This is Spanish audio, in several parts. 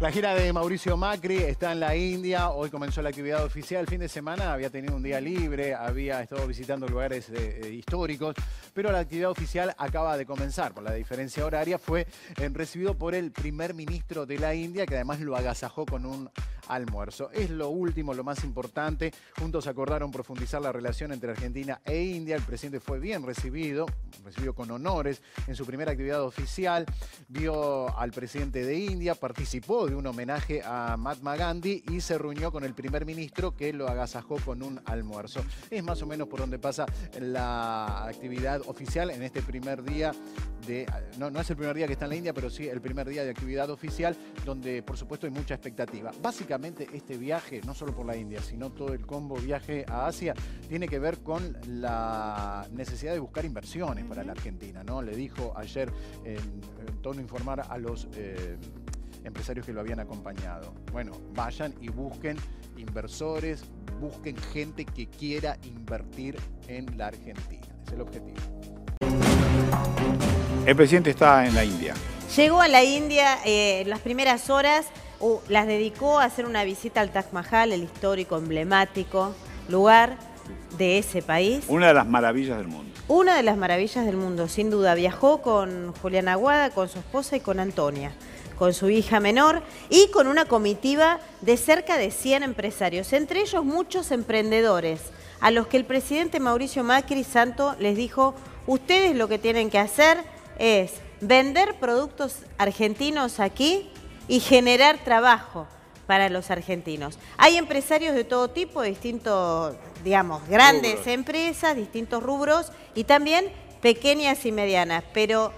La gira de Mauricio Macri está en la India. Hoy comenzó la actividad oficial. El fin de semana había tenido un día libre, había estado visitando lugares históricos, pero la actividad oficial acaba de comenzar. Por la diferencia horaria, fue recibido por el primer ministro de la India, que además lo agasajó con un almuerzo. Es lo último, lo más importante. Juntos acordaron profundizar la relación entre Argentina e India. El presidente fue bien recibido con honores en su primera actividad oficial. Vio al presidente de India, participó de un homenaje a Mahatma Gandhi y se reunió con el primer ministro, que lo agasajó con un almuerzo. Es más o menos por donde pasa la actividad oficial en este primer día de... No es el primer día que está en la India, pero sí el primer día de actividad oficial, donde por supuesto hay mucha expectativa. Básicamente este viaje, no solo por la India, sino todo el combo viaje a Asia, tiene que ver con la necesidad de buscar inversiones para la Argentina, ¿no? Le dijo ayer en tono informar a los empresarios que lo habían acompañado. Bueno, vayan y busquen inversores, busquen gente que quiera invertir en la Argentina. Ese es el objetivo. El presidente está en la India. Llegó a la India las primeras horas, las dedicó a hacer una visita al Taj Mahal, el histórico, emblemático lugar de ese país. Una de las maravillas del mundo. Una de las maravillas del mundo, sin duda. Viajó con Julián Aguada, con su esposa y con Antonia, con su hija menor y con una comitiva de cerca de 100 empresarios, entre ellos muchos emprendedores, a los que el presidente Mauricio Macri Santo les dijo: ustedes lo que tienen que hacer es vender productos argentinos aquí y generar trabajo para los argentinos. Hay empresarios de todo tipo, distintos, digamos, grandes rubros, empresas, distintos rubros y también pequeñas y medianas, pero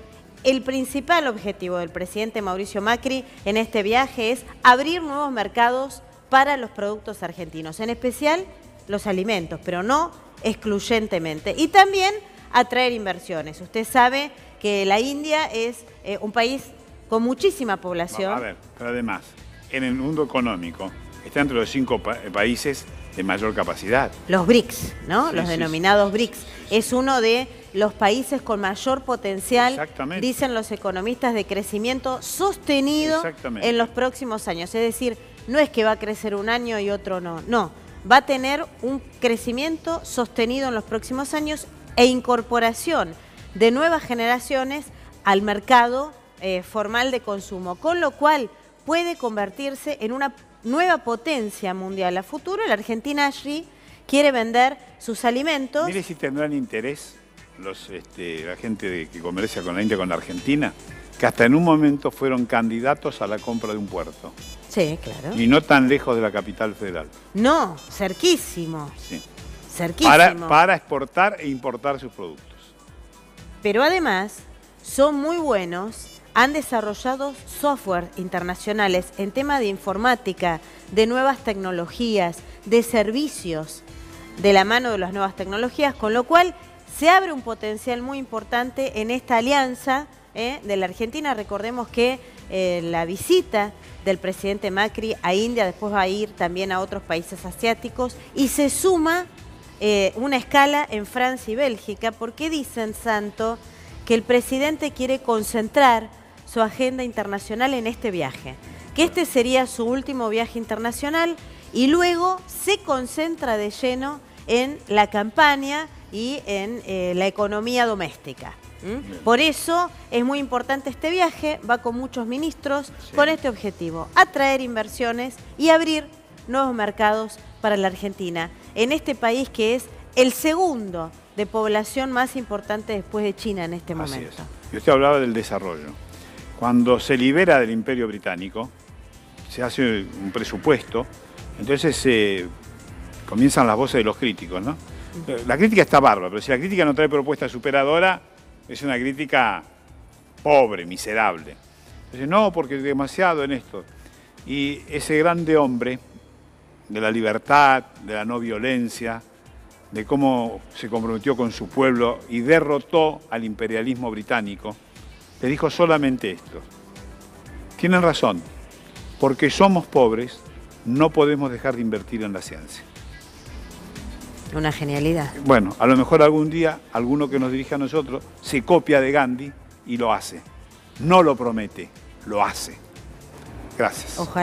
el principal objetivo del presidente Mauricio Macri en este viaje es abrir nuevos mercados para los productos argentinos, en especial los alimentos, pero no excluyentemente. Y también atraer inversiones. Usted sabe que la India es un país con muchísima población. A ver, pero además, en el mundo económico, está entre los 5 países de mayor capacidad. Los BRICS, ¿no? Sí, los denominados BRICS. Es uno de los países con mayor potencial, dicen los economistas, de crecimiento sostenido en los próximos años. Es decir, no es que va a crecer un año y otro no. No, va a tener un crecimiento sostenido en los próximos años e incorporación de nuevas generaciones al mercado formal de consumo, con lo cual puede convertirse en una nueva potencia mundial a futuro. La Argentina allí quiere vender sus alimentos. Mire si tendrán interés la gente que comercia con la India, con la Argentina, que hasta en un momento fueron candidatos a la compra de un puerto. Sí, claro. Y no tan lejos de la capital federal. No, cerquísimo. Sí. Cerquísimo. Para exportar e importar sus productos. Pero además son muy buenos, han desarrollado software internacionales en tema de informática, de nuevas tecnologías, de servicios, de la mano de las nuevas tecnologías, con lo cual se abre un potencial muy importante en esta alianza de la Argentina. Recordemos que la visita del presidente Macri a India después va a ir también a otros países asiáticos y se suma una escala en Francia y Bélgica, porque dicen, Santo, que el presidente quiere concentrar su agenda internacional en este viaje, que este sería su último viaje internacional y luego se concentra de lleno en la campaña y en la economía doméstica. Por eso es muy importante este viaje, va con muchos ministros con este objetivo: atraer inversiones y abrir nuevos mercados para la Argentina, en este país que es el segundo de población más importante después de China en este momento. Así es. Y usted hablaba del desarrollo. Cuando se libera del Imperio Británico, se hace un presupuesto, entonces comienzan las voces de los críticos, ¿no? La crítica está bárbara, pero si la crítica no trae propuesta superadora, es una crítica pobre, miserable. Entonces, no, porque es demasiado en esto. Y ese grande hombre de la libertad, de la no violencia, de cómo se comprometió con su pueblo y derrotó al imperialismo británico, le dijo solamente esto: tienen razón, porque somos pobres, no podemos dejar de invertir en la ciencia. Una genialidad. Bueno, a lo mejor algún día alguno que nos dirige a nosotros se copia de Gandhi y lo hace. No lo promete, lo hace. Gracias. Ojalá.